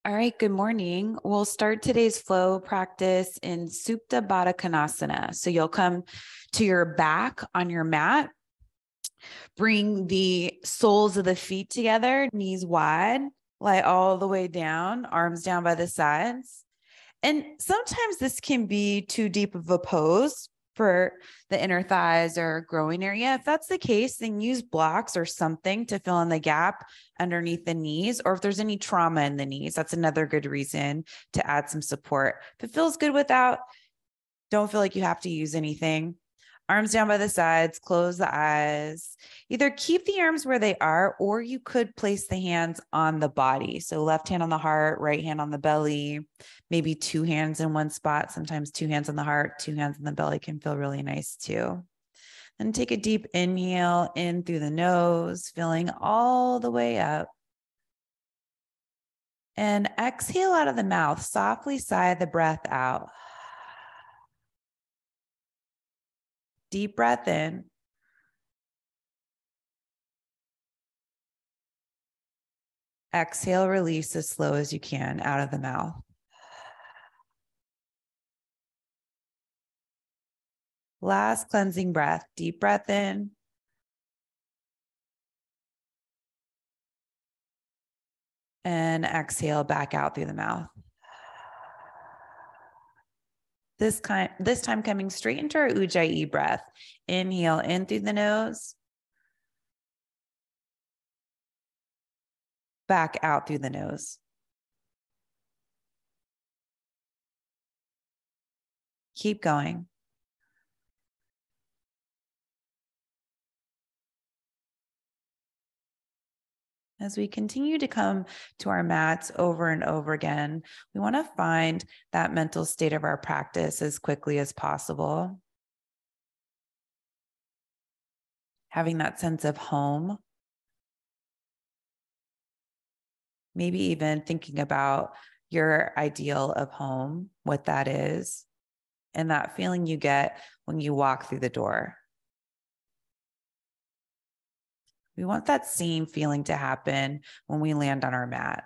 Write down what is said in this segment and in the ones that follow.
All right, good morning. We'll start today's flow practice in Supta Baddha Konasana. So you'll come to your back on your mat, bring the soles of the feet together, knees wide, lie all the way down, arms down by the sides. And sometimes this can be too deep of a pose for the inner thighs or growing area. If that's the case, then use blocks or something to fill in the gap underneath the knees. Or if there's any trauma in the knees, that's another good reason to add some support. If it feels good without, don't feel like you have to use anything. Arms down by the sides, close the eyes. Either keep the arms where they are, or you could place the hands on the body. So left hand on the heart, right hand on the belly, maybe two hands in one spot. Sometimes two hands on the heart, two hands on the belly can feel really nice too. Then take a deep inhale in through the nose, filling all the way up. And exhale out of the mouth, softly sigh the breath out. Deep breath in. Exhale, release as slow as you can out of the mouth. Last cleansing breath. Deep breath in. And exhale back out through the mouth. This time coming straight into our Ujjayi breath. Inhale in through the nose. Back out through the nose. Keep going. As we continue to come to our mats over and over again, we want to find that mental state of our practice as quickly as possible. Having that sense of home. Maybe even thinking about your ideal of home, what that is, and that feeling you get when you walk through the door. We want that same feeling to happen when we land on our mat.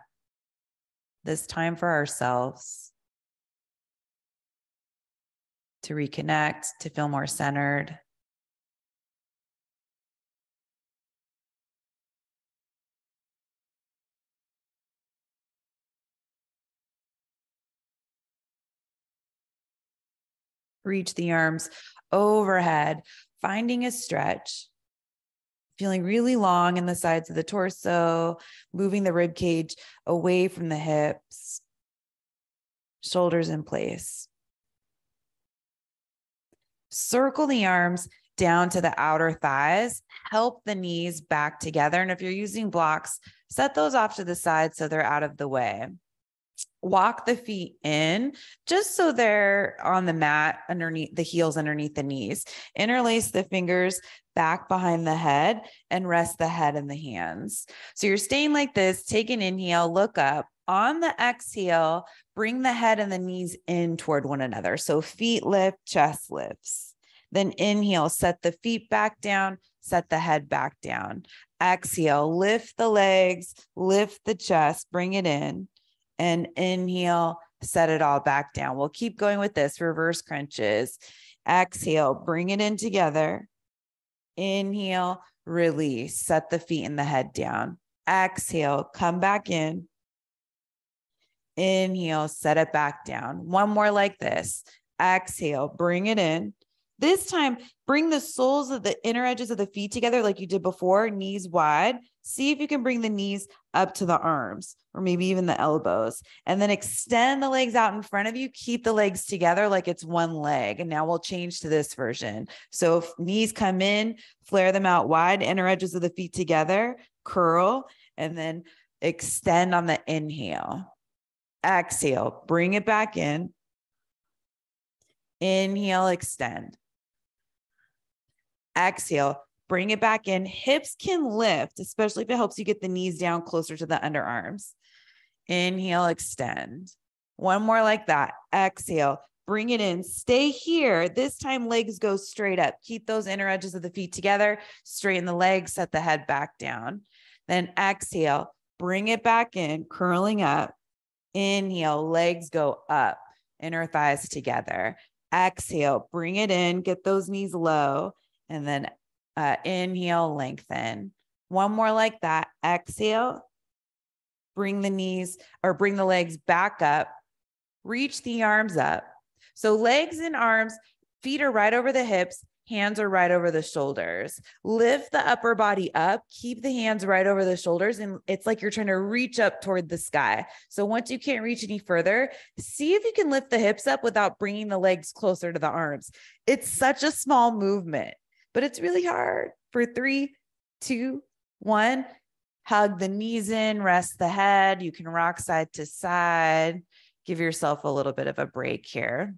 This time for ourselves to reconnect, to feel more centered. Reach the arms overhead, finding a stretch. Feeling really long in the sides of the torso, moving the rib cage away from the hips, shoulders in place. Circle the arms down to the outer thighs, help the knees back together. And if you're using blocks, set those off to the side so they're out of the way. Walk the feet in just so they're on the mat underneath the heels, underneath the knees. Interlace the fingers back behind the head and rest the head in the hands. So you're staying like this. Take an inhale, look up. On the exhale, bring the head and the knees in toward one another. So feet lift, chest lifts. Then inhale, set the feet back down, set the head back down. Exhale, lift the legs, lift the chest, bring it in. And inhale, set it all back down. We'll keep going with this. Reverse crunches. Exhale, bring it in together. Inhale, release. Set the feet and the head down. Exhale, come back in. Inhale, set it back down. One more like this. Exhale, bring it in. This time, bring the soles of the inner edges of the feet together like you did before, knees wide. See if you can bring the knees up to the arms or maybe even the elbows. And then extend the legs out in front of you. Keep the legs together like it's one leg. And now we'll change to this version. So if knees come in, flare them out wide, inner edges of the feet together, curl, and then extend on the inhale. Exhale, bring it back in. Inhale, extend. Exhale, bring it back in. Hips can lift, especially if it helps you get the knees down closer to the underarms. Inhale, extend. One more like that. Exhale, bring it in. Stay here. This time, legs go straight up. Keep those inner edges of the feet together. Straighten the legs, set the head back down. Then exhale, bring it back in, curling up. Inhale, legs go up, inner thighs together. Exhale, bring it in, get those knees low, and then inhale, lengthen. One more like that. Exhale, bring the knees or bring the legs back up, reach the arms up. So legs and arms, feet are right over the hips, hands are right over the shoulders. Lift the upper body up, keep the hands right over the shoulders. And it's like you're trying to reach up toward the sky. So once you can't reach any further, see if you can lift the hips up without bringing the legs closer to the arms. It's such a small movement, but it's really hard. For 3, 2, 1, hug the knees in, rest the head. You can rock side to side. Give yourself a little bit of a break here.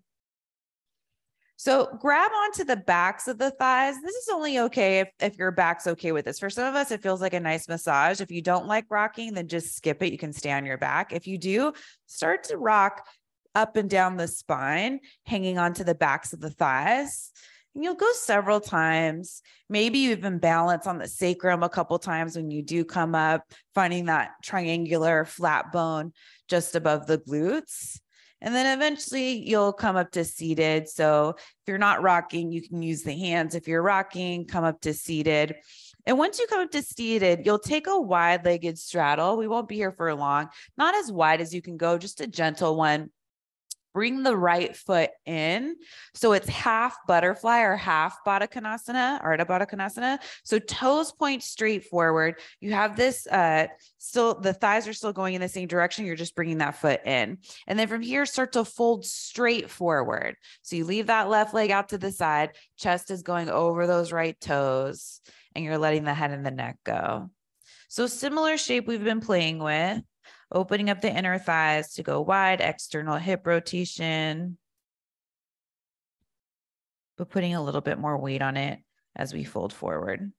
So grab onto the backs of the thighs. This is only okay if your back's okay with this. For some of us, it feels like a nice massage. If you don't like rocking, then just skip it. You can stay on your back. If you do, start to rock up and down the spine, hanging onto the backs of the thighs. And you'll go several times. Maybe you even balance on the sacrum a couple times when you do come up, finding that triangular flat bone just above the glutes. And then eventually you'll come up to seated. So if you're not rocking, you can use the hands. If you're rocking, come up to seated. And once you come up to seated, you'll take a wide-legged straddle. We won't be here for long. Not as wide as you can go, just a gentle one. Bring the right foot in. So it's half butterfly or half Bakasana or Ardha Bakasana. So toes point straight forward. You have this, still the thighs are still going in the same direction. You're just bringing that foot in. And then from here, start to fold straight forward. So you leave that left leg out to the side. Chest is going over those right toes and you're letting the head and the neck go. So similar shape we've been playing with. Opening up the inner thighs to go wide, external hip rotation, but putting a little bit more weight on it as we fold forward.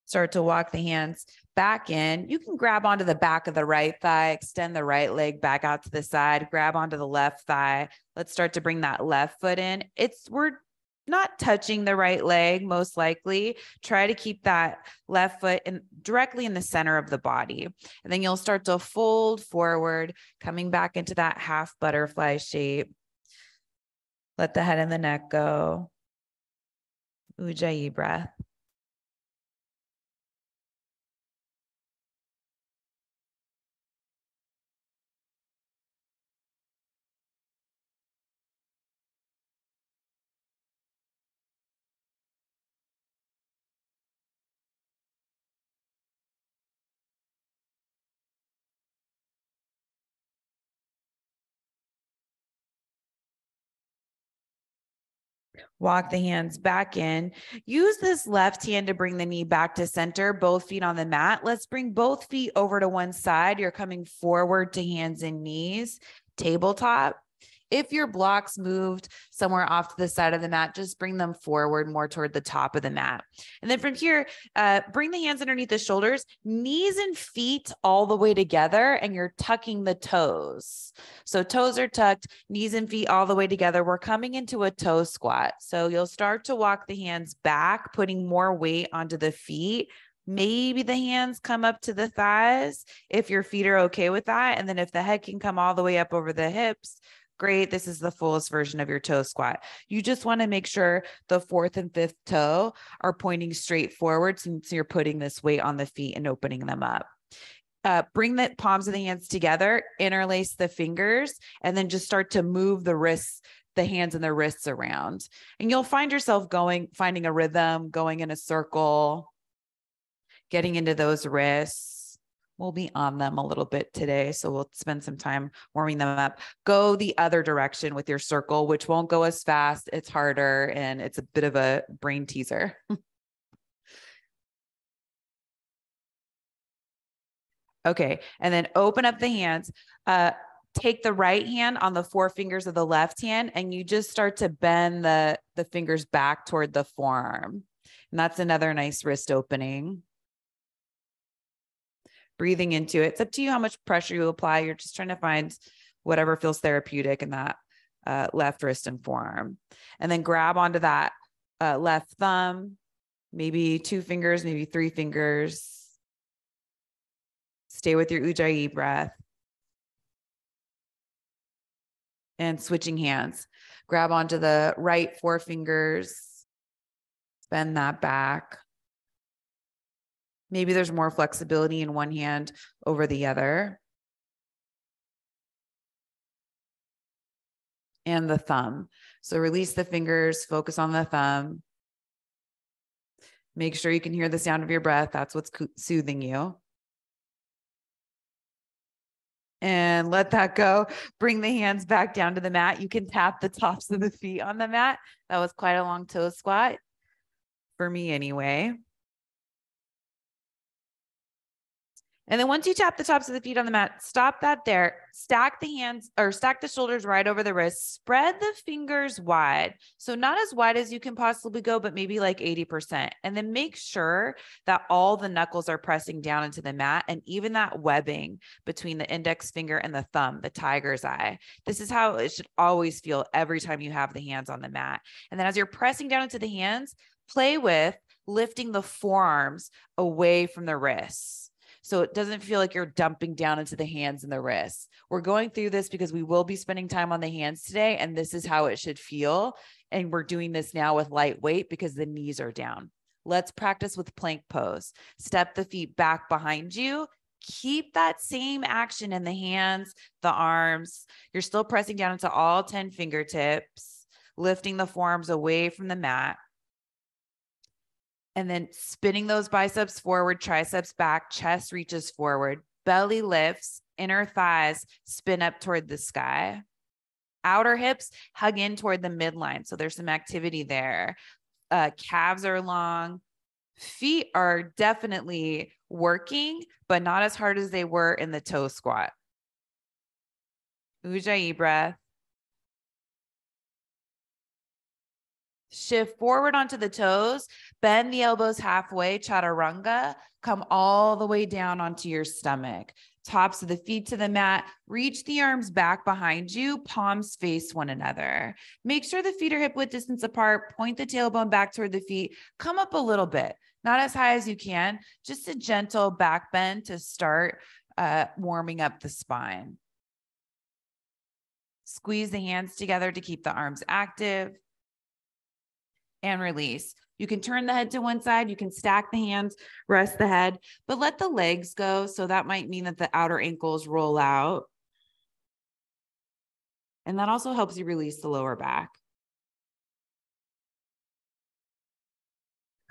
Start to walk the hands back in. You can grab onto the back of the right thigh, extend the right leg back out to the side, grab onto the left thigh. Let's start to bring that left foot in. We're not touching the right leg, most likely. Try to keep that left foot directly in the center of the body. And then you'll start to fold forward, coming back into that half butterfly shape. Let the head and the neck go. Ujjayi breath. Walk the hands back in. Use this left hand to bring the knee back to center, both feet on the mat. Let's bring both feet over to one side. You're coming forward to hands and knees, tabletop. If your blocks moved somewhere off to the side of the mat, just bring them forward more toward the top of the mat. And then from here, bring the hands underneath the shoulders, knees and feet all the way together, and you're tucking the toes. So toes are tucked, knees and feet all the way together. We're coming into a toe squat. So you'll start to walk the hands back, putting more weight onto the feet. Maybe the hands come up to the thighs if your feet are okay with that. And then if the head can come all the way up over the hips, great. This is the fullest version of your toe squat. You just want to make sure the fourth and fifth toe are pointing straight forward since you're putting this weight on the feet and opening them up. Bring the palms of the hands together, interlace the fingers, and then just start to move the wrists, the hands and the wrists around. And you'll find yourself finding a rhythm, going in a circle, getting into those wrists. We'll be on them a little bit today, so we'll spend some time warming them up. Go the other direction with your circle, which won't go as fast. It's harder, and it's a bit of a brain teaser. Okay, and then open up the hands. Take the right hand on the four fingers of the left hand, and you just start to bend the fingers back toward the forearm. And that's another nice wrist opening. Breathing into it. It's up to you how much pressure you apply. You're just trying to find whatever feels therapeutic in that left wrist and forearm. And then grab onto that left thumb, maybe 2 fingers, maybe 3 fingers. Stay with your Ujjayi breath. And switching hands. Grab onto the right 4 fingers. Bend that back. Maybe there's more flexibility in one hand over the other. And the thumb. So release the fingers, focus on the thumb. Make sure you can hear the sound of your breath. That's what's soothing you. And let that go. Bring the hands back down to the mat. You can tap the tops of the feet on the mat. That was quite a long toe squat for me anyway. And then once you tap the tops of the feet on the mat, stop that there. Stack the hands or stack the shoulders right over the wrists. Spread the fingers wide. So not as wide as you can possibly go, but maybe like 80%. And then make sure that all the knuckles are pressing down into the mat and even that webbing between the index finger and the thumb, the tiger's eye. This is how it should always feel every time you have the hands on the mat. And then as you're pressing down into the hands, play with lifting the forearms away from the wrists. So it doesn't feel like you're dumping down into the hands and the wrists. We're going through this because we will be spending time on the hands today, and this is how it should feel. And we're doing this now with light weight because the knees are down. Let's practice with plank pose. Step the feet back behind you. Keep that same action in the hands, the arms. You're still pressing down into all 10 fingertips, lifting the forearms away from the mat. And then spinning those biceps forward, triceps back, chest reaches forward, belly lifts, inner thighs spin up toward the sky. Outer hips hug in toward the midline. So there's some activity there. Calves are long. Feet are definitely working, but not as hard as they were in the toe squat. Ujjayi breath. Shift forward onto the toes, bend the elbows halfway, chaturanga, come all the way down onto your stomach. Tops of the feet to the mat, reach the arms back behind you, palms face one another. Make sure the feet are hip width distance apart, point the tailbone back toward the feet, come up a little bit, not as high as you can, just a gentle back bend to start warming up the spine. Squeeze the hands together to keep the arms active. And release. You can turn the head to one side. You can stack the hands, rest the head, but let the legs go. So that might mean that the outer ankles roll out. And that also helps you release the lower back.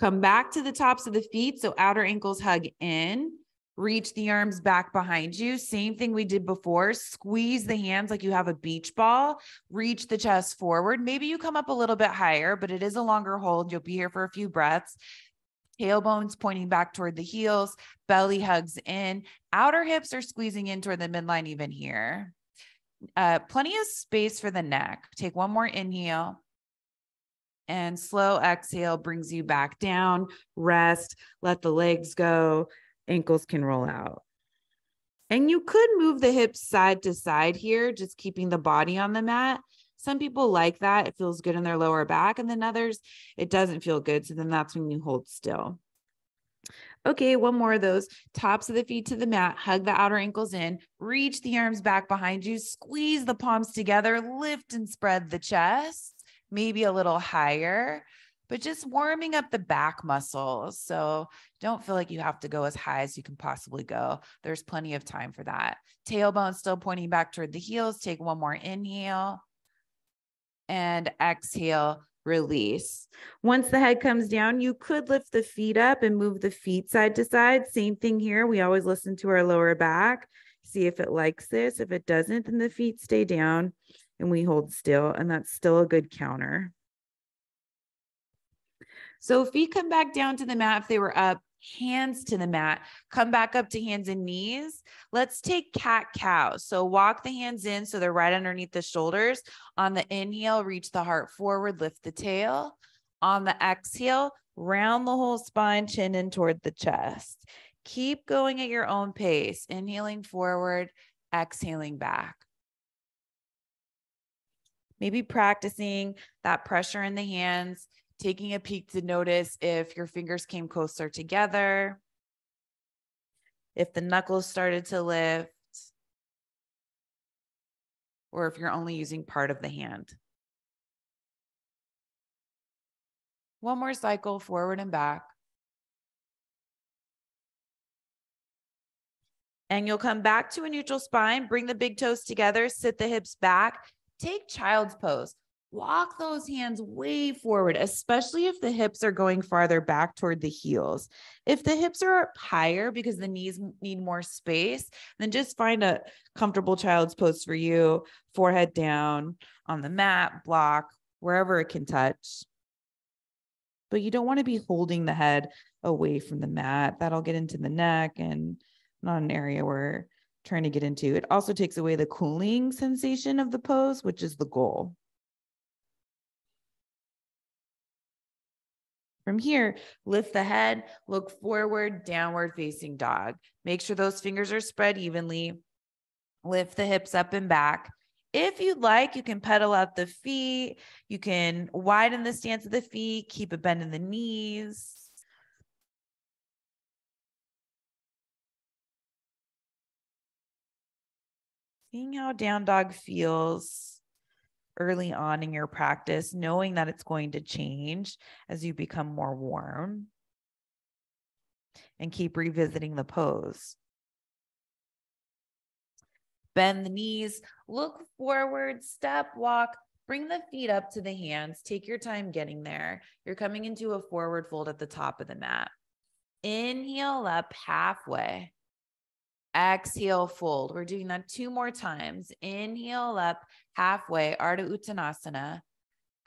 Come back to the tops of the feet. So outer ankles hug in. Reach the arms back behind you. Same thing we did before. Squeeze the hands like you have a beach ball. Reach the chest forward. Maybe you come up a little bit higher, but it is a longer hold. You'll be here for a few breaths. Tailbones pointing back toward the heels. Belly hugs in. Outer hips are squeezing in toward the midline even here. Plenty of space for the neck. Take one more inhale. And slow exhale brings you back down. Rest. Let the legs go. Ankles can roll out. And you could move the hips side to side here, just keeping the body on the mat. Some people like that. It feels good in their lower back. And then others, it doesn't feel good. So then that's when you hold still. Okay, one more of those. Tops of the feet to the mat. Hug the outer ankles in. Reach the arms back behind you. Squeeze the palms together. Lift and spread the chest. Maybe a little higher, but just warming up the back muscles. So don't feel like you have to go as high as you can possibly go. There's plenty of time for that. Tailbone still pointing back toward the heels. Take one more inhale and exhale, release. Once the head comes down, you could lift the feet up and move the feet side to side. Same thing here. We always listen to our lower back. See if it likes this. If it doesn't, then the feet stay down and we hold still. And that's still a good counter. So feet come back down to the mat if they were up, hands to the mat, come back up to hands and knees. Let's take cat-cow. So walk the hands in so they're right underneath the shoulders. On the inhale, reach the heart forward, lift the tail. On the exhale, round the whole spine, chin in toward the chest. Keep going at your own pace, inhaling forward, exhaling back. Maybe practicing that pressure in the hands, taking a peek to notice if your fingers came closer together, if the knuckles started to lift, or if you're only using part of the hand. One more cycle, forward and back. And you'll come back to a neutral spine, bring the big toes together, sit the hips back, take child's pose. Walk those hands way forward, especially if the hips are going farther back toward the heels. If the hips are up higher because the knees need more space, then just find a comfortable child's pose for you, forehead down on the mat, block, wherever it can touch. But you don't want to be holding the head away from the mat. That'll get into the neck and not an area we're trying to get into. It also takes away the cooling sensation of the pose, which is the goal. From here, lift the head, look forward, downward facing dog. Make sure those fingers are spread evenly. Lift the hips up and back. If you'd like, you can pedal out the feet. You can widen the stance of the feet, keep a bend in the knees. Seeing how down dog feels early on in your practice, knowing that it's going to change as you become more warm, and keep revisiting the pose. Bend the knees, look forward, step, walk, bring the feet up to the hands. Take your time getting there. You're coming into a forward fold at the top of the mat. Inhale up halfway. Exhale, fold. We're doing that 2 more times. Inhale up halfway, Ardha Uttanasana.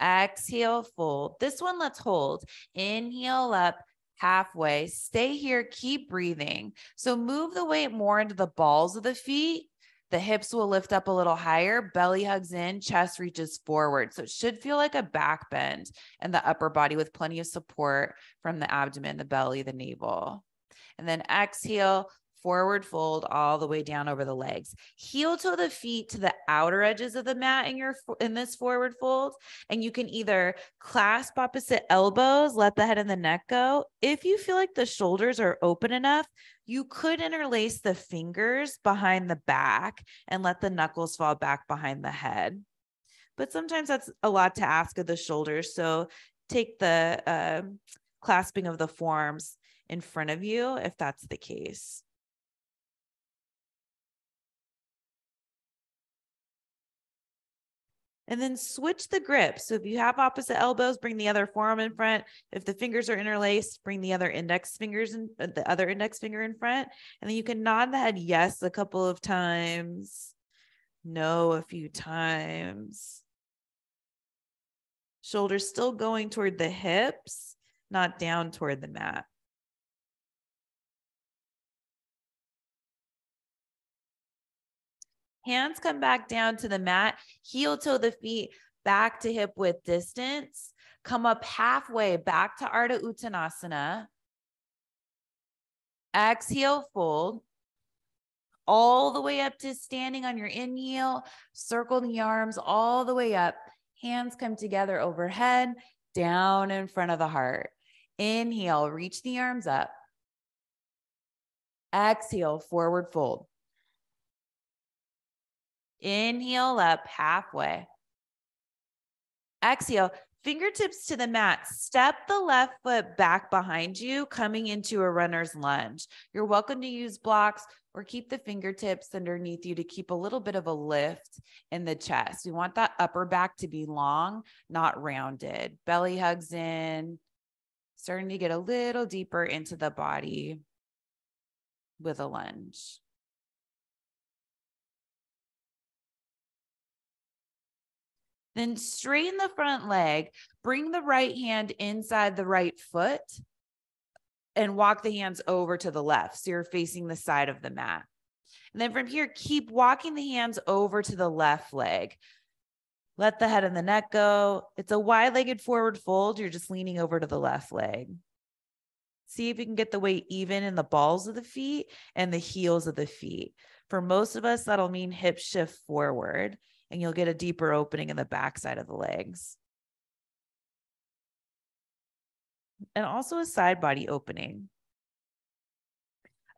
Exhale, fold. This one, let's hold. Inhale up halfway. Stay here, keep breathing. So move the weight more into the balls of the feet. The hips will lift up a little higher, belly hugs in, chest reaches forward. So it should feel like a back bend in the upper body with plenty of support from the abdomen, the belly, the navel. And then exhale, forward fold all the way down over the legs. Heel toe the feet to the outer edges of the mat in this forward fold. And you can either clasp opposite elbows, let the head and the neck go. If you feel like the shoulders are open enough, you could interlace the fingers behind the back and let the knuckles fall back behind the head. But sometimes that's a lot to ask of the shoulders. So take the clasping of the forearms in front of you if that's the case. And then switch the grip. So if you have opposite elbows, bring the other forearm in front. If the fingers are interlaced, bring the other index fingers and the other index finger in front. And then you can nod the head yes a couple of times, no a few times. Shoulders still going toward the hips, not down toward the mat. Hands come back down to the mat, heel toe the feet back to hip width distance. Come up halfway back to Ardha Uttanasana. Exhale, fold. All the way up to standing on your inhale. Circle the arms all the way up. Hands come together overhead, down in front of the heart. Inhale, reach the arms up. Exhale, forward fold. Inhale up halfway. Exhale, fingertips to the mat. Step the left foot back behind you, coming into a runner's lunge. You're welcome to use blocks or keep the fingertips underneath you to keep a little bit of a lift in the chest. We want that upper back to be long, not rounded. Belly hugs in, starting to get a little deeper into the body with a lunge. Then straighten the front leg, bring the right hand inside the right foot and walk the hands over to the left. So you're facing the side of the mat. And then from here, keep walking the hands over to the left leg. Let the head and the neck go. It's a wide-legged forward fold. You're just leaning over to the left leg. See if you can get the weight even in the balls of the feet and the heels of the feet. For most of us, that'll mean hip shift forward. and you'll get a deeper opening in the backside of the legs. And also a side body opening.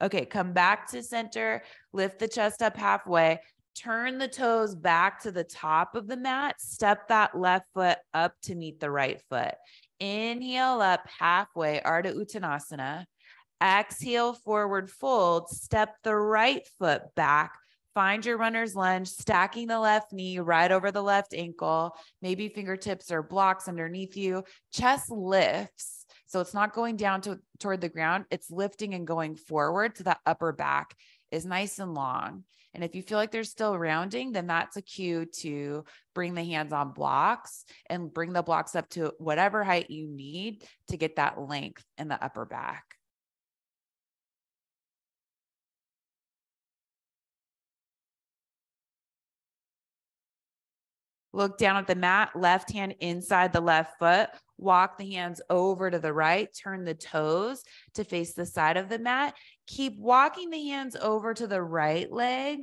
Okay, come back to center, lift the chest up halfway, turn the toes back to the top of the mat, step that left foot up to meet the right foot. Inhale up halfway, Ardha Uttanasana. Exhale, forward fold, step the right foot back. Find your runner's lunge, stacking the left knee right over the left ankle. Maybe fingertips or blocks underneath you. Chest lifts. So it's not going down toward the ground. It's lifting and going forward. So that upper back is nice and long. And if you feel like there's still rounding, then that's a cue to bring the hands on blocks and bring the blocks up to whatever height you need to get that length in the upper back. Look down at the mat, left hand inside the left foot, walk the hands over to the right, turn the toes to face the side of the mat. Keep walking the hands over to the right leg,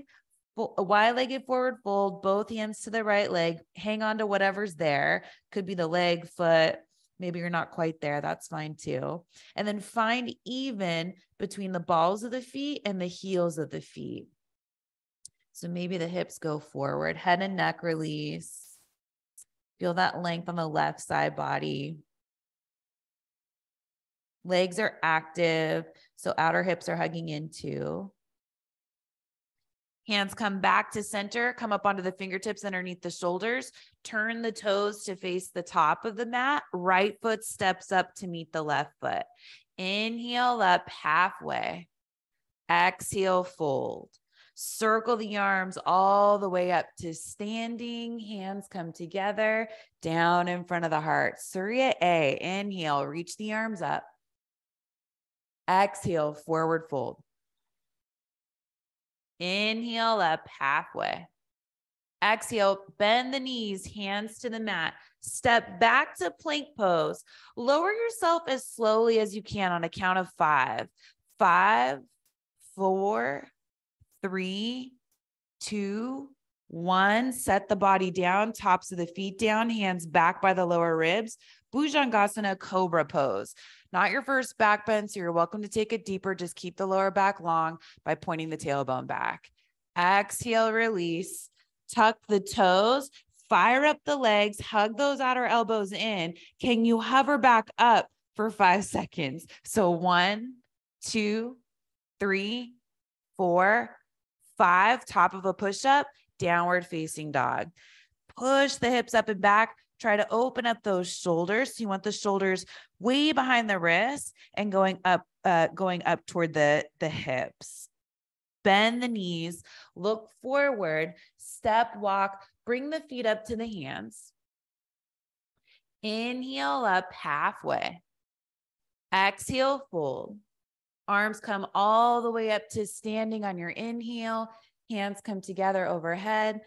wide-legged forward fold, both hands to the right leg, hang on to whatever's there. Could be the leg, foot, maybe you're not quite there, that's fine too. And then find even between the balls of the feet and the heels of the feet. So maybe the hips go forward, head and neck release. Feel that length on the left side body. Legs are active, so outer hips are hugging into. Hands come back to center, come up onto the fingertips underneath the shoulders. Turn the toes to face the top of the mat. Right foot steps up to meet the left foot. Inhale up halfway. Exhale, fold. Circle the arms all the way up to standing. Hands come together, down in front of the heart. Surya A. Inhale, reach the arms up. Exhale, forward fold. Inhale up halfway. Exhale, bend the knees, hands to the mat. Step back to plank pose. Lower yourself as slowly as you can on a count of 5. 5, 4, 3, 2, 1. Set the body down, tops of the feet down, hands back by the lower ribs. Bhujangasana Cobra pose. Not your first back bend, so you're welcome to take it deeper. Just keep the lower back long by pointing the tailbone back. Exhale, release. Tuck the toes, fire up the legs, hug those outer elbows in. Can you hover back up for 5 seconds? So 1, 2, 3, 4, 5, top of a push-up, downward facing dog. Push the hips up and back. Try to open up those shoulders. So you want the shoulders way behind the wrists and going up toward the hips. Bend the knees, look forward, step, walk, bring the feet up to the hands. Inhale up halfway. Exhale, fold. Arms come all the way up to standing on your inhale. Hands come together overhead,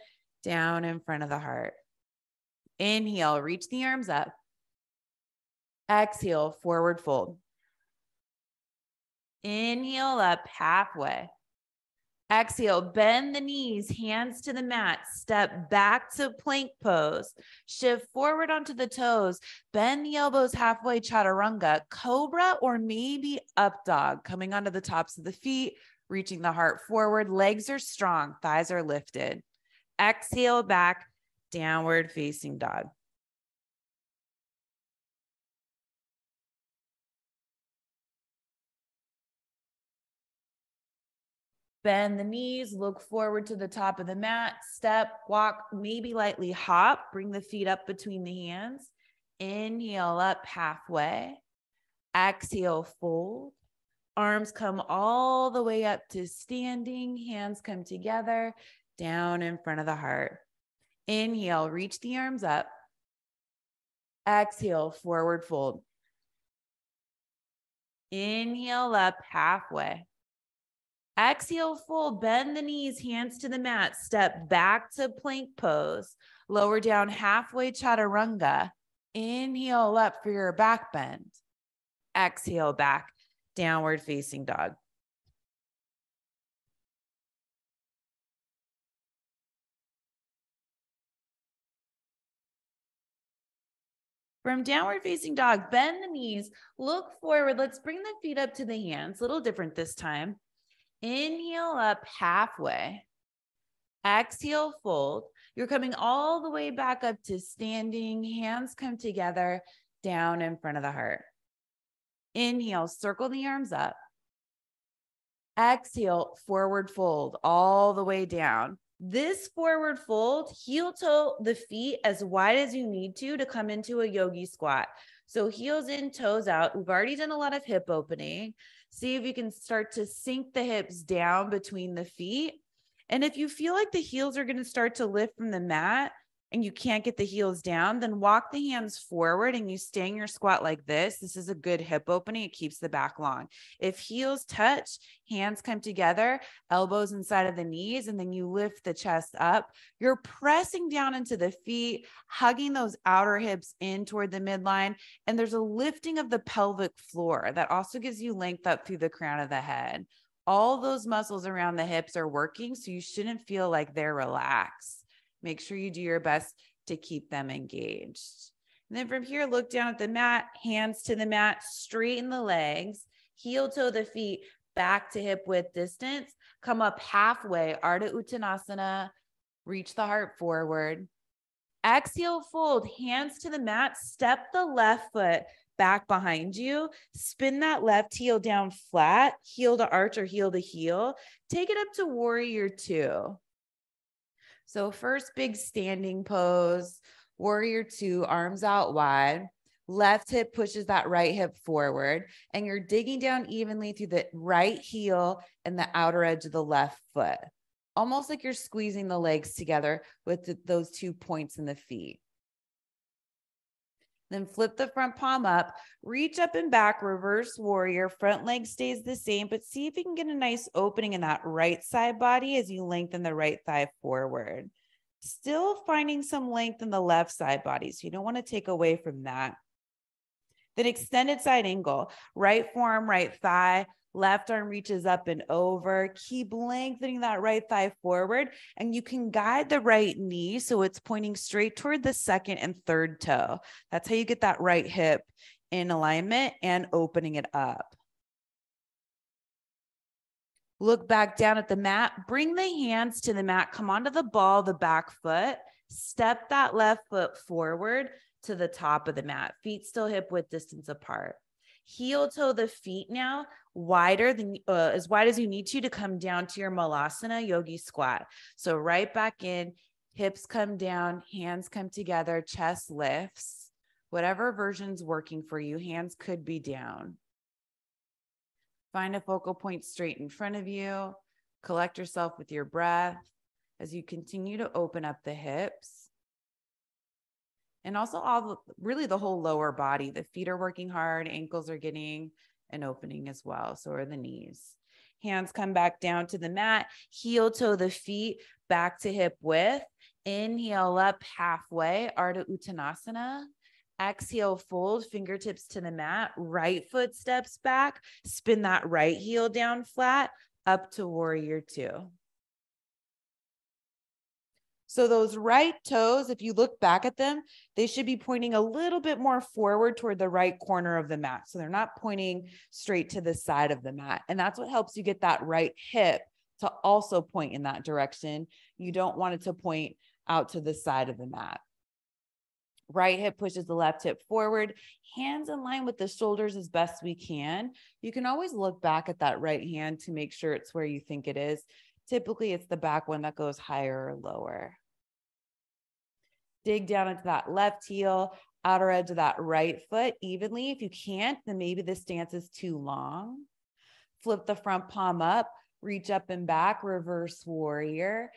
down in front of the heart. Inhale, reach the arms up. Exhale, forward fold. Inhale up halfway. Exhale, bend the knees, hands to the mat, step back to plank pose, shift forward onto the toes, bend the elbows halfway, chaturanga, cobra, or maybe up dog, coming onto the tops of the feet, reaching the heart forward, legs are strong, thighs are lifted. Exhale back, downward facing dog. Bend the knees, look forward to the top of the mat, step, walk, maybe lightly hop, bring the feet up between the hands. Inhale up halfway. Exhale, fold. Arms come all the way up to standing, hands come together, down in front of the heart. Inhale, reach the arms up. Exhale, forward fold. Inhale up halfway. Exhale, fold, bend the knees, hands to the mat, step back to plank pose, lower down halfway, chaturanga. Inhale up for your back bend. Exhale back, downward facing dog. From downward facing dog, bend the knees, look forward. Let's bring the feet up to the hands. A little different this time. Inhale up halfway. Exhale, fold. You're coming all the way back up to standing. Hands come together down in front of the heart. Inhale, circle the arms up. Exhale, forward fold all the way down. This forward fold, heel toe the feet as wide as you need to come into a yogi squat. So heels in, toes out. We've already done a lot of hip opening. See if you can start to sink the hips down between the feet. And if you feel like the heels are going to start to lift from the mat and you can't get the heels down, then walk the hands forward and you stay in your squat like this. This is a good hip opening. It keeps the back long. If heels touch, hands come together, elbows inside of the knees, and then you lift the chest up. You're pressing down into the feet, hugging those outer hips in toward the midline. And there's a lifting of the pelvic floor that also gives you length up through the crown of the head. All those muscles around the hips are working, so you shouldn't feel like they're relaxed. Make sure you do your best to keep them engaged. And then from here, look down at the mat, hands to the mat, straighten the legs, heel toe the feet back to hip width distance, come up halfway, Ardha Uttanasana, reach the heart forward. Exhale, fold, hands to the mat, step the left foot back behind you, spin that left heel down flat, heel to arch or heel to heel, take it up to warrior two. So first big standing pose, warrior two, arms out wide, left hip pushes that right hip forward, and you're digging down evenly through the right heel and the outer edge of the left foot, almost like you're squeezing the legs together with those 2 points in the feet. Then flip the front palm up, reach up and back, reverse warrior. Front leg stays the same, but see if you can get a nice opening in that right side body as you lengthen the right thigh forward. Still finding some length in the left side body, so you don't want to take away from that. Then extended side angle, right forearm, right thigh, left arm reaches up and over. Keep lengthening that right thigh forward, and you can guide the right knee so it's pointing straight toward the second and third toe. That's how you get that right hip in alignment and opening it up. Look back down at the mat, bring the hands to the mat, come onto the ball, the back foot, step that left foot forward to the top of the mat, feet still hip width distance apart. Heel toe the feet now, wider than as wide as you need to come down to your Malasana yogi squat. So right back in, hips come down, hands come together, chest lifts. Whatever version's working for you, hands could be down. Find a focal point straight in front of you. Collect yourself with your breath as you continue to open up the hips. And also really the whole lower body. The feet are working hard, ankles are getting an opening as well. So are the knees. Hands come back down to the mat, heel toe the feet back to hip width. Inhale up halfway, Ardha Uttanasana. Exhale, fold, fingertips to the mat, right foot steps back, spin that right heel down flat, up to warrior two. So those right toes, if you look back at them, they should be pointing a little bit more forward toward the right corner of the mat. So they're not pointing straight to the side of the mat. And that's what helps you get that right hip to also point in that direction. You don't want it to point out to the side of the mat. Right hip pushes the left hip forward, hands in line with the shoulders as best we can. You can always look back at that right hand to make sure it's where you think it is. Typically, it's the back one that goes higher or lower. Dig down into that left heel, outer edge of that right foot evenly. If you can't, then maybe this stance is too long. Flip the front palm up, reach up and back, reverse warrior.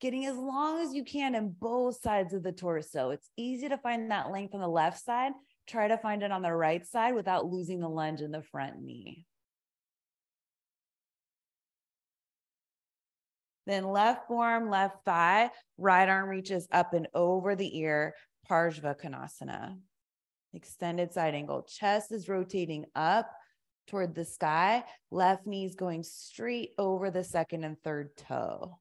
Getting as long as you can in both sides of the torso. It's easy to find that length on the left side. Try to find it on the right side without losing the lunge in the front knee. Then left forearm, left thigh, right arm reaches up and over the ear, Parshva Konasana. Extended side angle. Chest is rotating up toward the sky. Left knee is going straight over the second and third toe.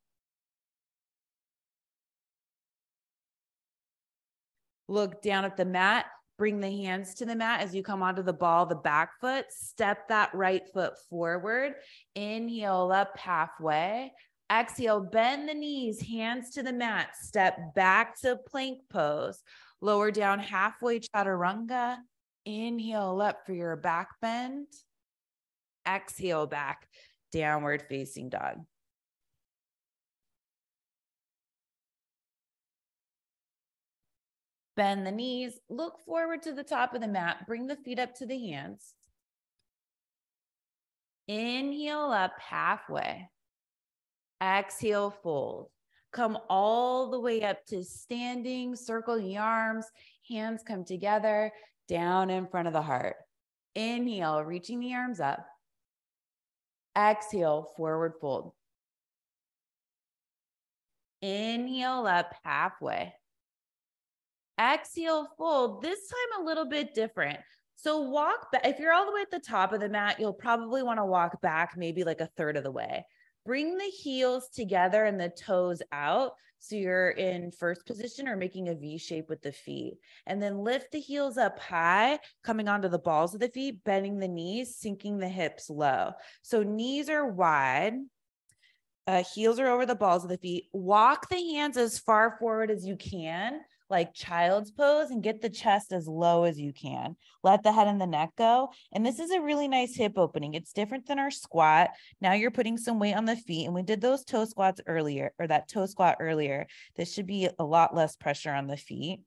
Look down at the mat, Bring the hands to the mat as you come onto the ball, the back foot. Step that right foot forward. Inhale up halfway. Exhale, bend the knees, hands to the mat. Step back to plank pose. Lower down halfway, chaturanga. Inhale up for your back bend. Exhale back, downward facing dog. Bend the knees, look forward to the top of the mat, bring the feet up to the hands. Inhale up halfway. Exhale, fold. Come all the way up to standing, circle the arms, hands come together, down in front of the heart. Inhale, reaching the arms up. Exhale, forward fold. Inhale up halfway. Exhale, fold. This time a little bit different. So walk back. If you're all the way at the top of the mat, you'll probably want to walk back maybe like a third of the way. Bring the heels together and the toes out. So you're in first position or making a V shape with the feet. And then lift the heels up high, coming onto the balls of the feet, bending the knees, sinking the hips low. So knees are wide. Heels are over the balls of the feet. Walk the hands as far forward as you can, like child's pose, and get the chest as low as you can. Let the head and the neck go. And this is a really nice hip opening. It's different than our squat. Now you're putting some weight on the feet, and we did those toe squats earlier, or that toe squat earlier. This should be a lot less pressure on the feet.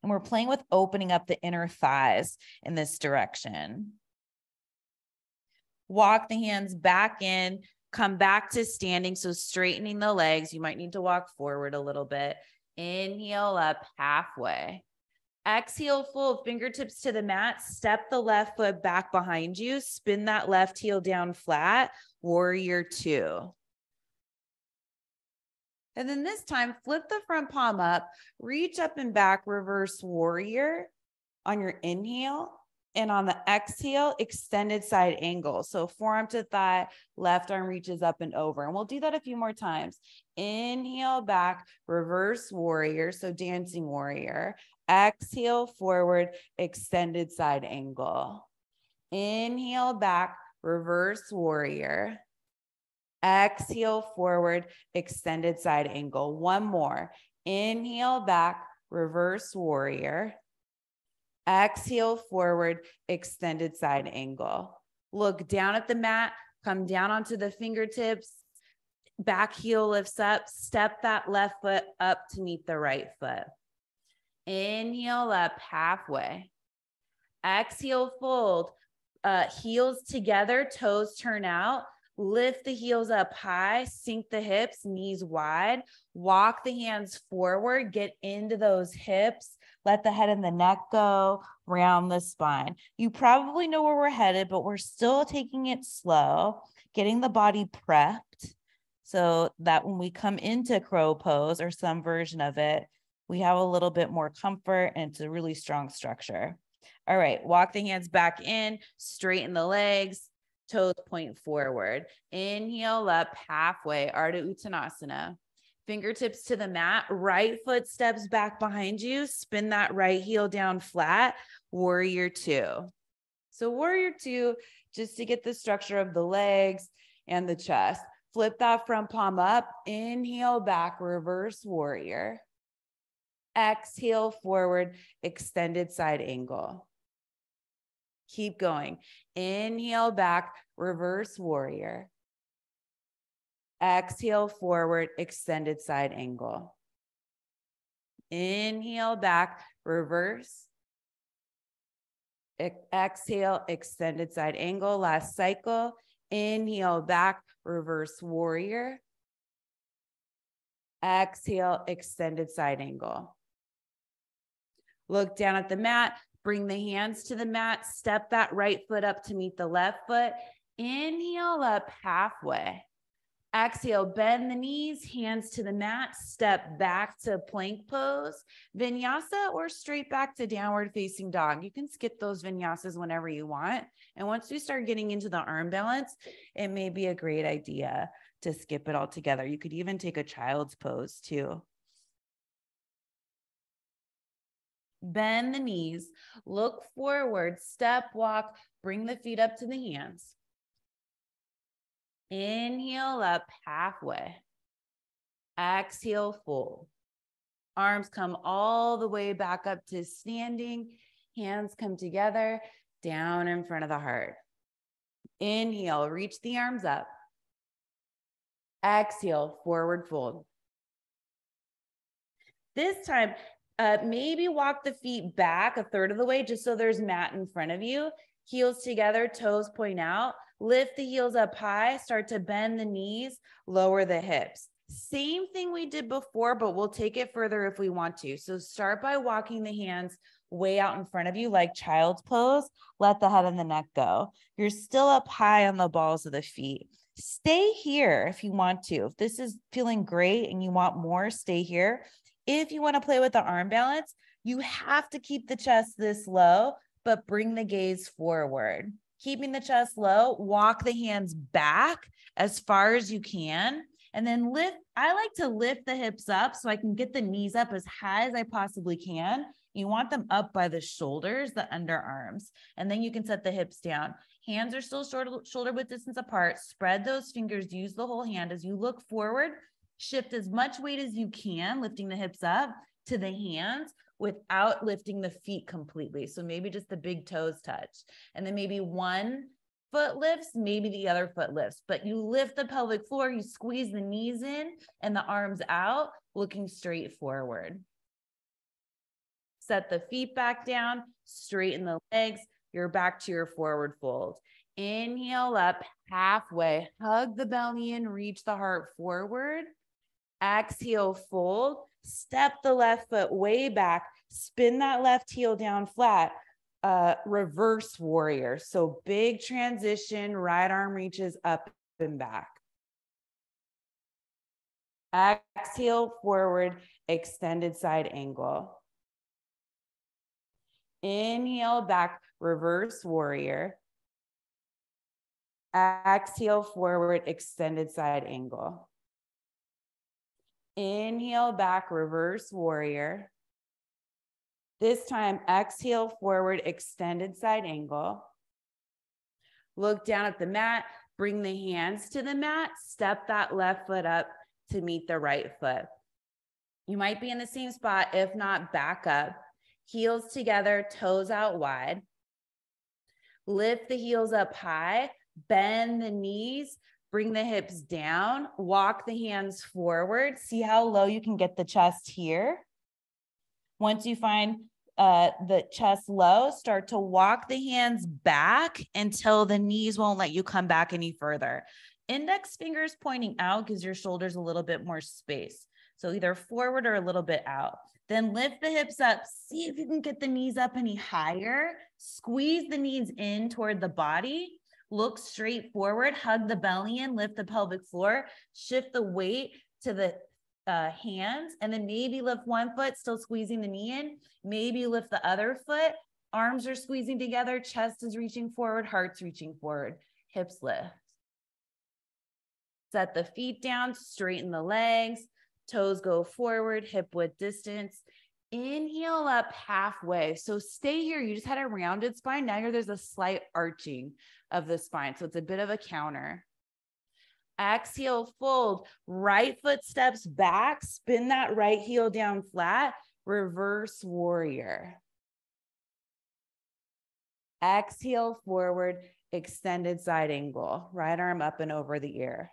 And we're playing with opening up the inner thighs in this direction. Walk the hands back in. Come back to standing, so straightening the legs. You might need to walk forward a little bit. Inhale up halfway. Exhale, fold, fingertips to the mat. Step the left foot back behind you. Spin that left heel down flat. Warrior two. And then this time, flip the front palm up. Reach up and back, reverse warrior on your inhale. And on the exhale, extended side angle. So forearm to thigh, left arm reaches up and over. And we'll do that a few more times. Inhale back, reverse warrior. So dancing warrior. Exhale forward, extended side angle. Inhale back, reverse warrior. Exhale forward, extended side angle. One more. Inhale back, reverse warrior. Exhale forward, extended side angle. Look down at the mat, come down onto the fingertips, back heel lifts up, step that left foot up to meet the right foot. Inhale up halfway. Exhale, fold, heels together, toes turn out. Lift the heels up high, sink the hips, knees wide. Walk the hands forward, get into those hips. Let the head and the neck go, round the spine. You probably know where we're headed, but we're still taking it slow, getting the body prepped so that when we come into crow pose or some version of it, we have a little bit more comfort and it's a really strong structure. All right, walk the hands back in, straighten the legs, toes point forward. Inhale up halfway, Ardha Uttanasana. Fingertips to the mat, right foot steps back behind you, spin that right heel down flat, warrior two. So warrior two, just to get the structure of the legs and the chest. Flip that front palm up, inhale back, reverse warrior. Exhale forward, extended side angle. Keep going. Inhale back, reverse warrior. Exhale forward, extended side angle. Inhale back, reverse. Exhale, extended side angle. Last cycle. Inhale back, reverse warrior. Exhale, extended side angle. Look down at the mat. Bring the hands to the mat. Step that right foot up to meet the left foot. Inhale up halfway. Exhale, bend the knees, hands to the mat, step back to plank pose, vinyasa, or straight back to downward facing dog. You can skip those vinyasas whenever you want. And once we start getting into the arm balance, it may be a great idea to skip it all together. You could even take a child's pose too. Bend the knees, look forward, step, walk, bring the feet up to the hands. Inhale up halfway. Exhale, fold. Arms come all the way back up to standing. Hands come together, down in front of the heart. Inhale, reach the arms up. Exhale, forward fold. This time, maybe walk the feet back a third of the way just so there's mat in front of you. Heels together, toes point out. Lift the heels up high, start to bend the knees, lower the hips. Same thing we did before, but we'll take it further if we want to. So start by walking the hands way out in front of you like child's pose. Let the head and the neck go. You're still up high on the balls of the feet. Stay here if you want to. If this is feeling great and you want more, stay here. If you want to play with the arm balance, you have to keep the chest this low, but bring the gaze forward. Keeping the chest low, walk the hands back as far as you can. And then lift. I like to lift the hips up so I can get the knees up as high as I possibly can. You want them up by the shoulders, the underarms, and then you can set the hips down. Hands are still shoulder width distance apart. Spread those fingers, use the whole hand. As you look forward, shift as much weight as you can, lifting the hips up to the hands without lifting the feet completely. So maybe just the big toes touch. And then maybe one foot lifts, maybe the other foot lifts, but you lift the pelvic floor, you squeeze the knees in and the arms out, looking straight forward. Set the feet back down, straighten the legs, you're back to your forward fold. Inhale up halfway, hug the belly in, reach the heart forward. Exhale, fold, step the left foot way back, spin that left heel down flat. Reverse warrior. So big transition, right arm reaches up and back. Exhale, forward, extended side angle. Inhale, back, reverse warrior. Exhale, forward, extended side angle. Inhale, back, reverse warrior. This time, exhale, forward, extended side angle. Look down at the mat, bring the hands to the mat, step that left foot up to meet the right foot. You might be in the same spot, if not, back up. Heels together, toes out wide. Lift the heels up high, bend the knees, bring the hips down, walk the hands forward. See how low you can get the chest here. Once you find the chest low, start to walk the hands back until the knees won't let you come back any further. Index fingers pointing out gives your shoulders a little bit more space. So either forward or a little bit out. Then lift the hips up. See if you can get the knees up any higher. Squeeze the knees in toward the body. Look straight forward. Hug the belly in. Lift the pelvic floor. Shift the weight to the hands, and then maybe lift one foot, still squeezing the knee in. Maybe lift the other foot. Arms are squeezing together. Chest is reaching forward. Heart's reaching forward. Hips lift. Set the feet down. Straighten the legs. Toes go forward. Hip width distance. Inhale up halfway. So stay here. You just had a rounded spine. Now there's a slight arching of the spine. So it's a bit of a counter. Exhale, fold, right foot steps back, spin that right heel down flat, reverse warrior. Exhale, forward, extended side angle, right arm up and over the ear.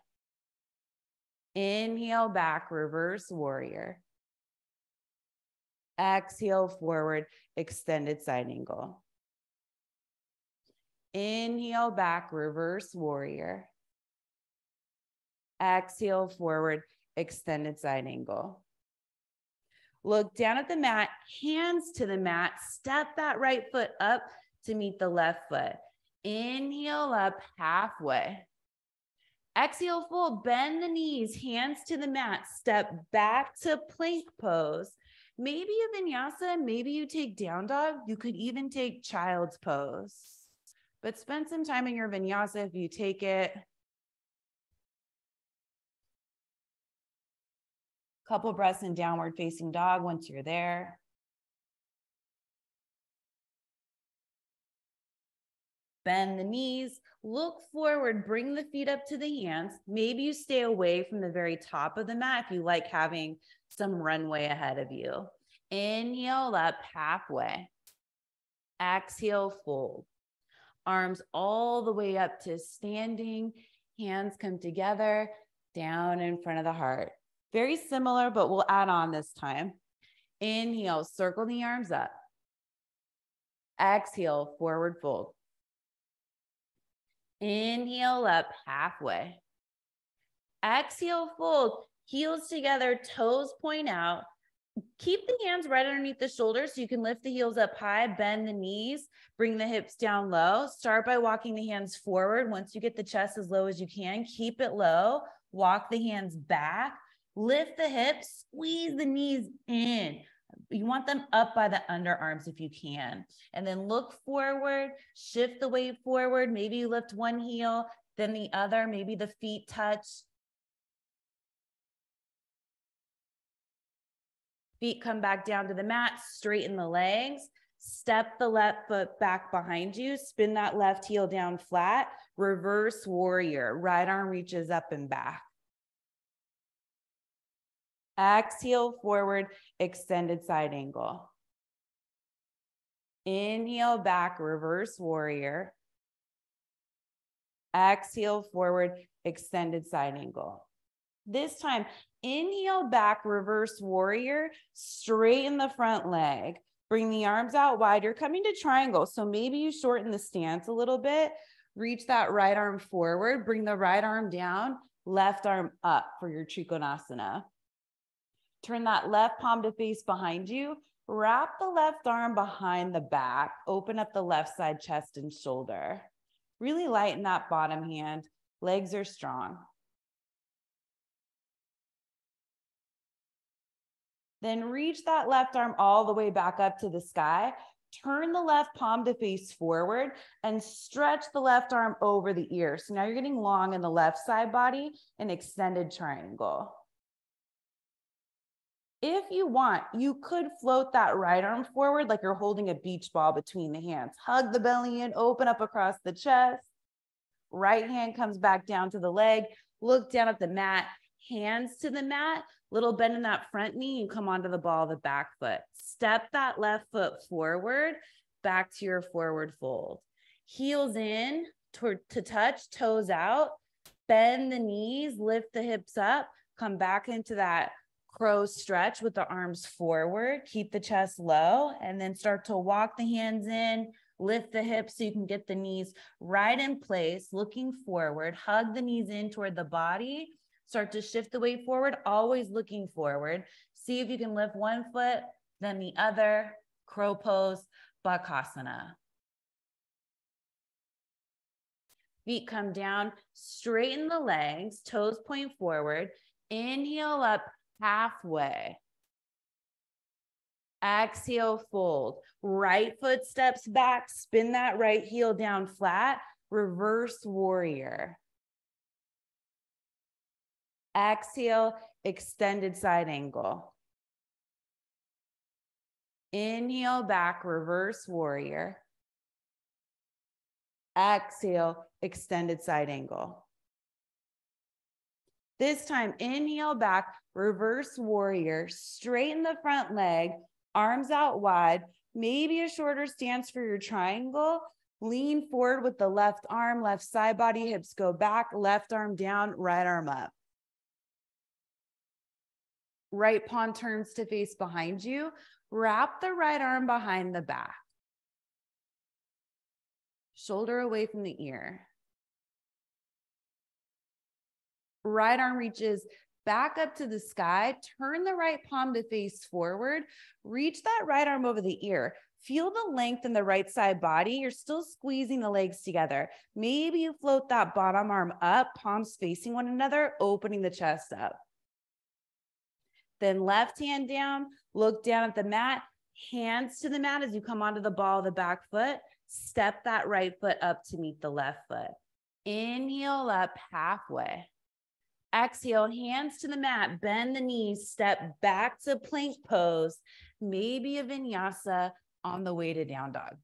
Inhale, back, reverse warrior. Exhale, forward, extended side angle. Inhale, back, reverse warrior. Exhale, forward, extended side angle. Look down at the mat, hands to the mat, step that right foot up to meet the left foot. Inhale up halfway. Exhale, fold, bend the knees, hands to the mat, step back to plank pose. Maybe a vinyasa, maybe you take down dog. You could even take child's pose. But spend some time in your vinyasa if you take it. Couple breaths in downward facing dog once you're there. Bend the knees, look forward, bring the feet up to the hands. Maybe you stay away from the very top of the mat if you like having some runway ahead of you. Inhale up halfway. Exhale, fold. Arms all the way up to standing. Hands come together, down in front of the heart. Very similar, but we'll add on this time. Inhale, circle the arms up. Exhale, forward fold. Inhale up halfway. Exhale, fold. Heels together, toes point out. Keep the hands right underneath the shoulders so you can lift the heels up high, bend the knees, bring the hips down low. Start by walking the hands forward. Once you get the chest as low as you can, keep it low. Walk the hands back. Lift the hips, squeeze the knees in. You want them up by the underarms if you can. And then look forward, shift the weight forward. Maybe you lift one heel, then the other. Maybe the feet touch. Feet come back down to the mat, straighten the legs. Step the left foot back behind you. Spin that left heel down flat. Reverse warrior. Right arm reaches up and back. Exhale, forward, extended side angle. Inhale, back, reverse warrior. Exhale, forward, extended side angle. This time, inhale, back, reverse warrior. Straighten the front leg. Bring the arms out wide. You're coming to triangle, so maybe you shorten the stance a little bit. Reach that right arm forward. Bring the right arm down, left arm up for your Trikonasana. Turn that left palm to face behind you. Wrap the left arm behind the back. Open up the left side chest and shoulder. Really lighten that bottom hand. Legs are strong. Then reach that left arm all the way back up to the sky. Turn the left palm to face forward and stretch the left arm over the ear. So now you're getting long in the left side body, an extended triangle. If you want, you could float that right arm forward like you're holding a beach ball between the hands. Hug the belly in, open up across the chest. Right hand comes back down to the leg. Look down at the mat, hands to the mat, little bend in that front knee and come onto the ball of the back foot. Step that left foot forward, back to your forward fold. Heels in to touch, toes out. Bend the knees, lift the hips up, come back into that crow stretch with the arms forward. Keep the chest low and then start to walk the hands in, lift the hips so you can get the knees right in place, looking forward. Hug the knees in toward the body. Start to shift the weight forward, always looking forward. See if you can lift one foot, then the other. Crow pose, Bakasana. Feet come down, straighten the legs, toes point forward. Inhale up halfway. Exhale, fold. Right foot steps back, spin that right heel down flat, reverse warrior. Exhale, extended side angle. Inhale, back, reverse warrior. Exhale, extended side angle. This time, inhale back, reverse warrior, straighten the front leg, arms out wide, maybe a shorter stance for your triangle. Lean forward with the left arm, left side body, hips go back, left arm down, right arm up. Right palm turns to face behind you. Wrap the right arm behind the back. Shoulder away from the ear. Right arm reaches back up to the sky. Turn the right palm to face forward. Reach that right arm over the ear. Feel the length in the right side body. You're still squeezing the legs together. Maybe you float that bottom arm up, palms facing one another, opening the chest up. Then left hand down, look down at the mat, hands to the mat as you come onto the ball of the back foot. Step that right foot up to meet the left foot. Inhale up halfway. Exhale, hands to the mat, bend the knees, step back to plank pose, maybe a vinyasa on the way to down dog.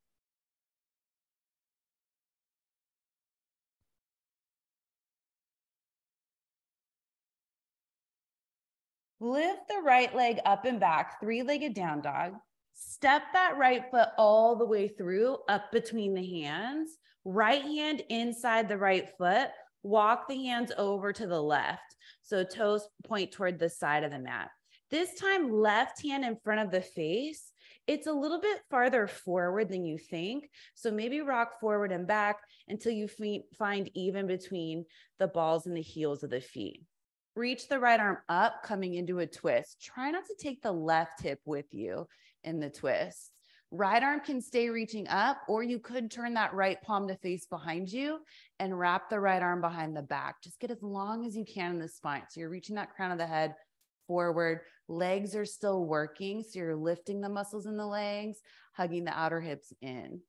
Lift the right leg up and back, three-legged down dog. Step that right foot all the way through, up between the hands. Right hand inside the right foot. Walk the hands over to the left. So toes point toward the side of the mat. This time, left hand in front of the face. It's a little bit farther forward than you think. So maybe rock forward and back until you find even between the balls and the heels of the feet. Reach the right arm up, coming into a twist. Try not to take the left hip with you in the twist. Right arm can stay reaching up, or you could turn that right palm to face behind you and wrap the right arm behind the back. Just get as long as you can in the spine. So you're reaching that crown of the head forward. Legs are still working. So you're lifting the muscles in the legs, hugging the outer hips in.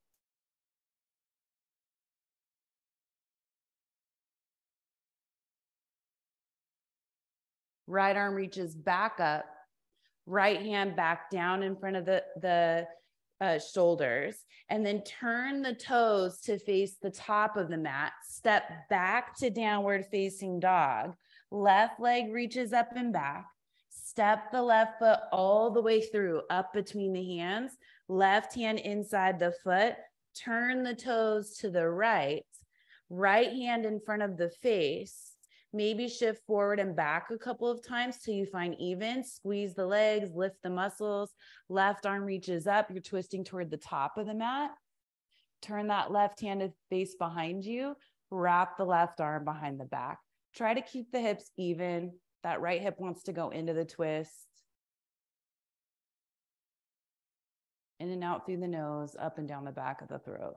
Right arm reaches back up. Right hand back down in front of the shoulders, and then turn the toes to face the top of the mat. Step back to downward facing dog. Left leg reaches up and back. Step the left foot all the way through, up between the hands. Left hand inside the foot. Turn the toes to the right. Right hand in front of the face. Maybe shift forward and back a couple of times till you find even. Squeeze the legs, lift the muscles. Left arm reaches up. You're twisting toward the top of the mat. Turn that left hand to face behind you. Wrap the left arm behind the back. Try to keep the hips even. That right hip wants to go into the twist. In and out through the nose, up and down the back of the throat.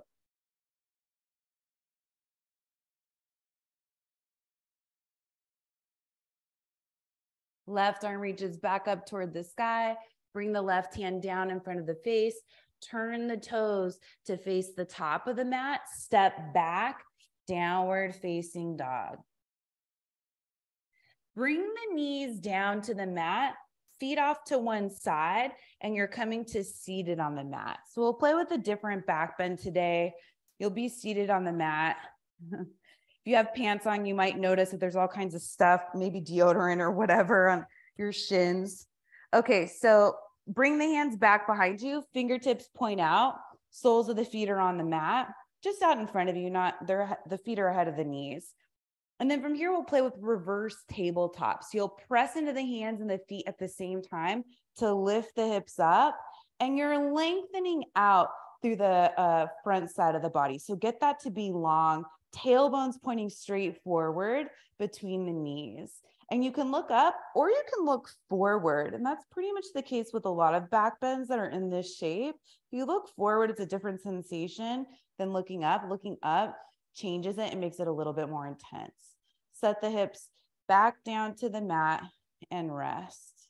Left arm reaches back up toward the sky. Bring the left hand down in front of the face. Turn the toes to face the top of the mat. Step back, downward facing dog. Bring the knees down to the mat, feet off to one side, and you're coming to seated on the mat. So we'll play with a different back bend today. You'll be seated on the mat. If you have pants on, you might notice that there's all kinds of stuff, maybe deodorant or whatever on your shins. Okay, so bring the hands back behind you. Fingertips point out. Soles of the feet are on the mat, just out in front of you, not the feet are ahead of the knees. And then from here, we'll play with reverse tabletop. So you'll press into the hands and the feet at the same time to lift the hips up, and you're lengthening out through the front side of the body. So get that to be long. Tailbones pointing straight forward between the knees. And you can look up or you can look forward. And that's pretty much the case with a lot of back bends that are in this shape. If you look forward, it's a different sensation than looking up. Looking up changes it and makes it a little bit more intense. Set the hips back down to the mat and rest.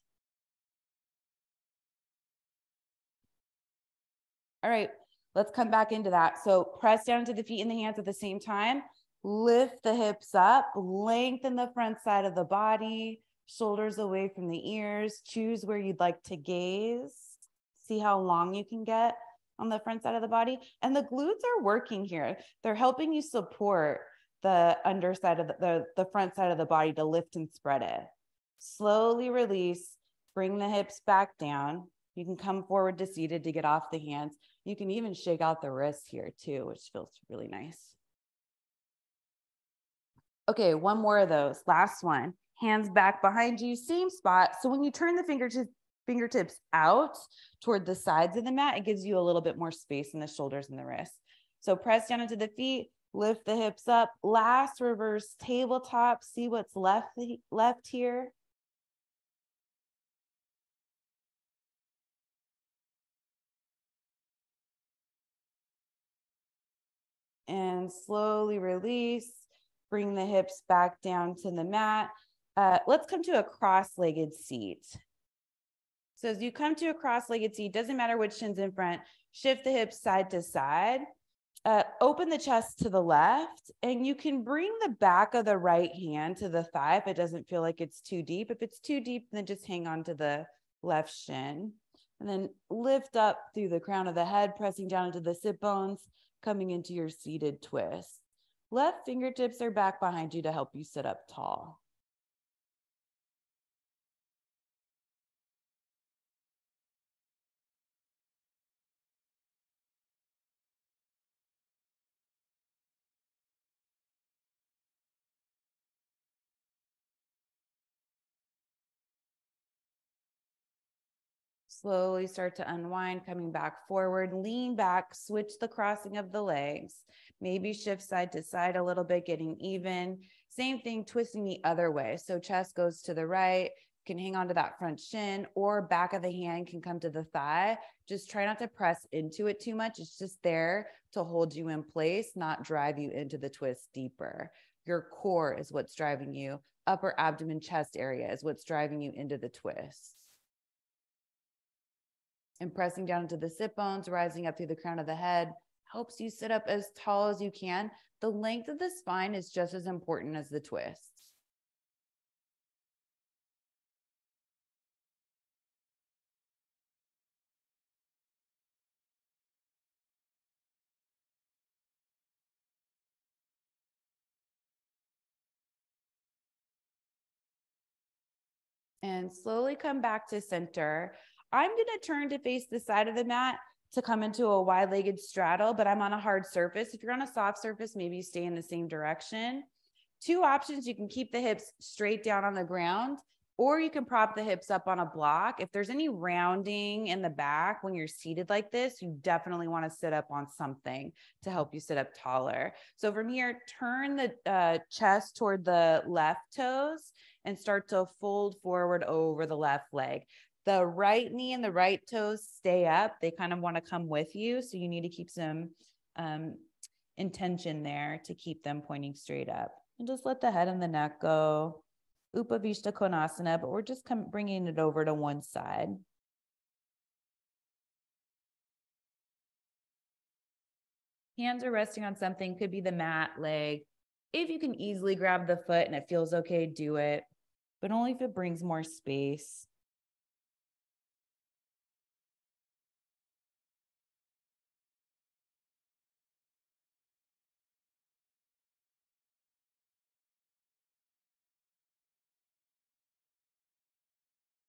All right. Let's come back into that. So press down to the feet and the hands at the same time. Lift the hips up, lengthen the front side of the body, shoulders away from the ears. Choose where you'd like to gaze. See how long you can get on the front side of the body. And the glutes are working here. They're helping you support the underside of the front side of the body to lift and spread it. Slowly release, bring the hips back down. You can come forward to seated to get off the hands. You can even shake out the wrists here too, which feels really nice. Okay, one more of those. Last one. Hands back behind you, same spot. So when you turn the fingertips out toward the sides of the mat, it gives you a little bit more space in the shoulders and the wrists. So press down into the feet, lift the hips up. Last reverse tabletop. See what's left here. And slowly release. Bring the hips back down to the mat. Let's come to a cross-legged seat. So as you come to a cross-legged seat, doesn't matter which shin's in front, shift the hips side to side. Open the chest to the left, and you can bring the back of the right hand to the thigh if it doesn't feel like it's too deep. If it's too deep, then just hang on to the left shin. And then lift up through the crown of the head, pressing down into the sit bones, coming into your seated twist. Left fingertips are back behind you to help you sit up tall. Slowly start to unwind, coming back forward, lean back, switch the crossing of the legs. Maybe shift side to side a little bit, getting even. Same thing, twisting the other way. So chest goes to the right, can hang on to that front shin, or back of the hand can come to the thigh. Just try not to press into it too much. It's just there to hold you in place, not drive you into the twist deeper. Your core is what's driving you. Upper abdomen, chest area is what's driving you into the twist. And pressing down into the sit bones, rising up through the crown of the head, helps you sit up as tall as you can. The length of the spine is just as important as the twist. And slowly come back to center. I'm going to turn to face the side of the mat to come into a wide-legged straddle, but I'm on a hard surface. If you're on a soft surface, maybe you stay in the same direction. Two options: you can keep the hips straight down on the ground, or you can prop the hips up on a block. If there's any rounding in the back when you're seated like this, you definitely want to sit up on something to help you sit up taller. So from here, turn the chest toward the left toes and start to fold forward over the left leg. The right knee and the right toes stay up. They kind of want to come with you. So you need to keep some intention there to keep them pointing straight up. And just let the head and the neck go. Upavishta Konasana, but we're just bringing it over to one side. Hands are resting on something, could be the mat, leg. If you can easily grab the foot and it feels okay, do it, but only if it brings more space.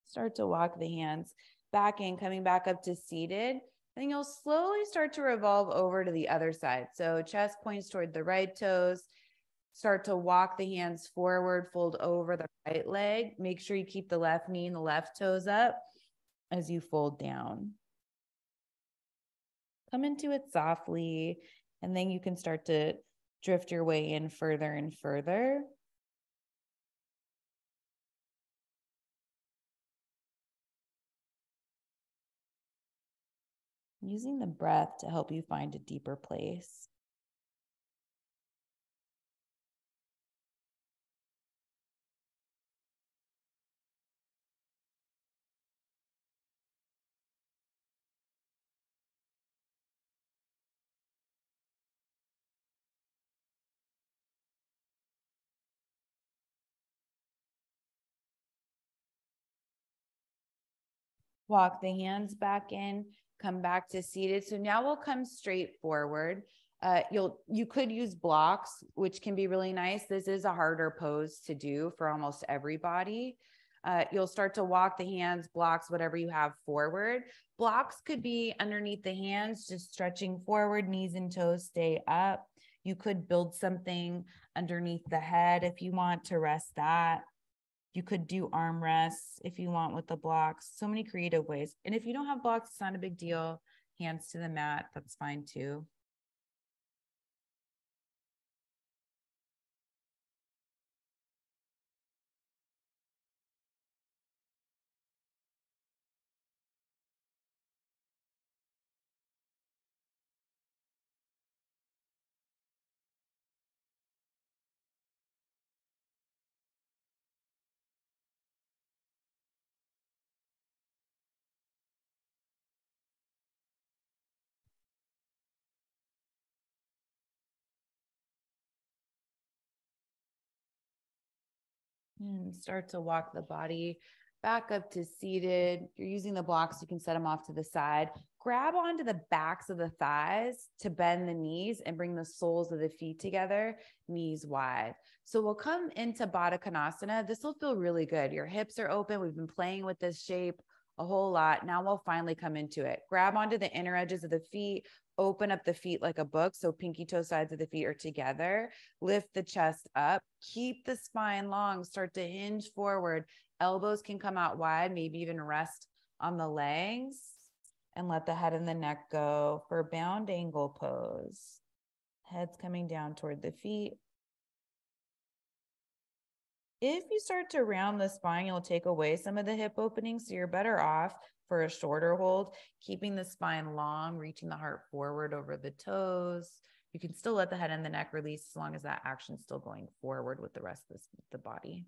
Start to walk the hands back in, coming back up to seated. Then you'll slowly start to revolve over to the other side. So chest points toward the right toes. Start to walk the hands forward, fold over the right leg. Make sure you keep the left knee and the left toes up as you fold down. Come into it softly, and then you can start to drift your way in further and further. Using the breath to help you find a deeper place. Walk the hands back in, come back to seated. So now we'll come straight forward. You could use blocks, which can be really nice. This is a harder pose to do for almost everybody. You'll start to walk the hands, blocks, whatever you have forward. Blocks could be underneath the hands, just stretching forward, knees and toes stay up. You could build something underneath the head if you want to rest that. You could do arm rests if you want with the blocks. So many creative ways. And if you don't have blocks, it's not a big deal. Hands to the mat, that's fine too. And start to walk the body back up to seated. If you're using the blocks, you can set them off to the side. Grab onto the backs of the thighs to bend the knees and bring the soles of the feet together, knees wide. So we'll come into Bakasana. This will feel really good. Your hips are open. We've been playing with this shape a whole lot. Now we'll finally come into it. Grab onto the inner edges of the feet, open up the feet like a book. So pinky toe sides of the feet are together. Lift the chest up. Keep the spine long. Start to hinge forward. Elbows can come out wide, maybe even rest on the legs and let the head and the neck go for bound angle pose. Head's coming down toward the feet. If you start to round the spine, you'll take away some of the hip opening, so you're better off for a shorter hold, keeping the spine long, reaching the heart forward over the toes. You can still let the head and the neck release as long as that action's still going forward with the rest of the body.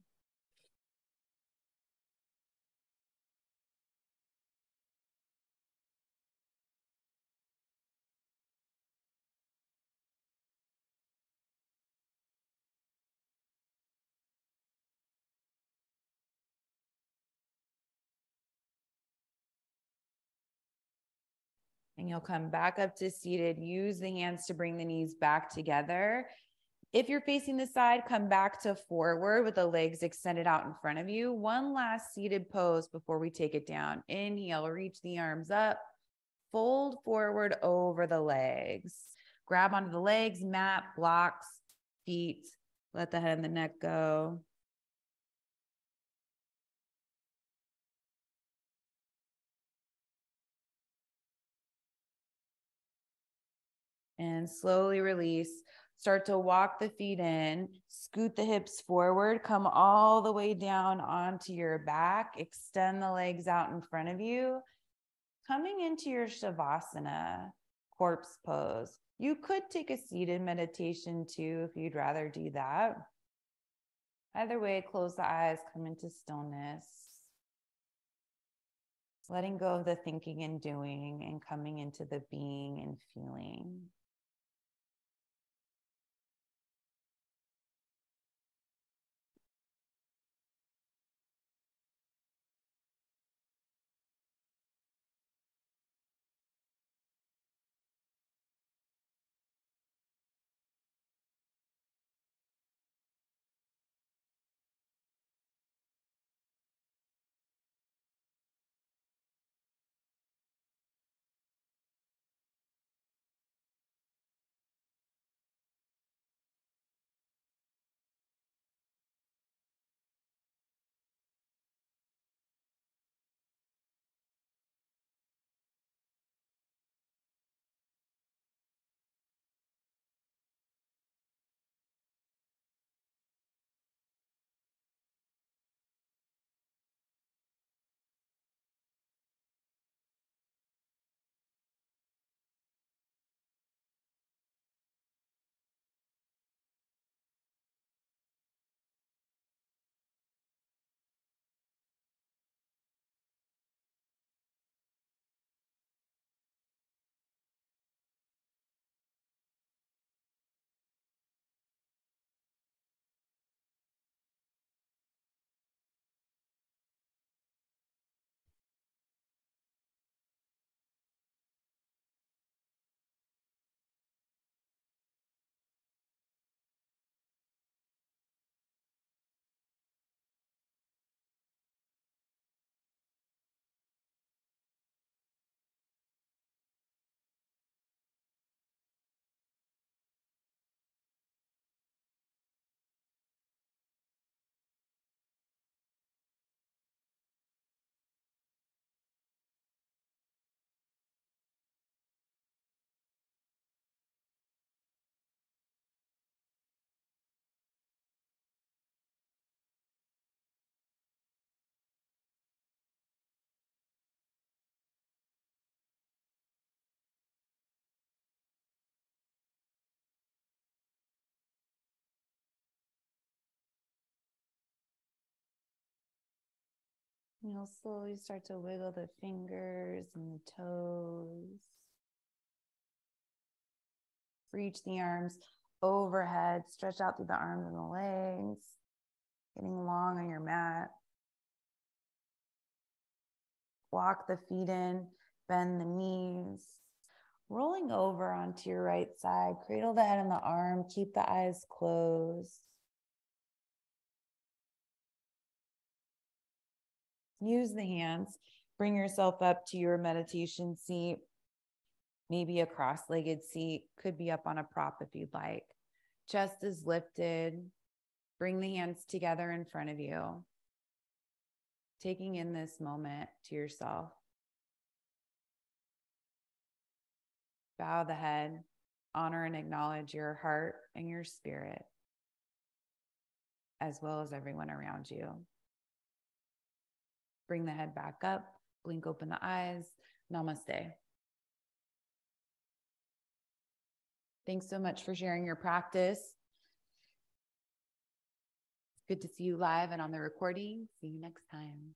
And you'll come back up to seated. Use the hands to bring the knees back together. If you're facing the side, come back to forward with the legs extended out in front of you. One last seated pose before we take it down. Inhale, reach the arms up. Fold forward over the legs. Grab onto the legs, mat, blocks, feet. Let the head and the neck go. And slowly release. Start to walk the feet in, scoot the hips forward, come all the way down onto your back, extend the legs out in front of you, coming into your Shavasana, corpse pose. You could take a seated meditation too, if you'd rather do that. Either way, close the eyes, come into stillness, letting go of the thinking and doing and coming into the being and feeling. You'll slowly start to wiggle the fingers and the toes. Reach the arms overhead, stretch out through the arms and the legs, getting long on your mat. Walk the feet in, bend the knees, rolling over onto your right side, cradle the head on the arm, keep the eyes closed. Use the hands, bring yourself up to your meditation seat, maybe a cross-legged seat, could be up on a prop if you'd like. Chest is lifted, bring the hands together in front of you, taking in this moment to yourself. Bow the head, honor and acknowledge your heart and your spirit, as well as everyone around you. Bring the head back up, blink open the eyes. Namaste. Thanks so much for sharing your practice. Good to see you live and on the recording. See you next time.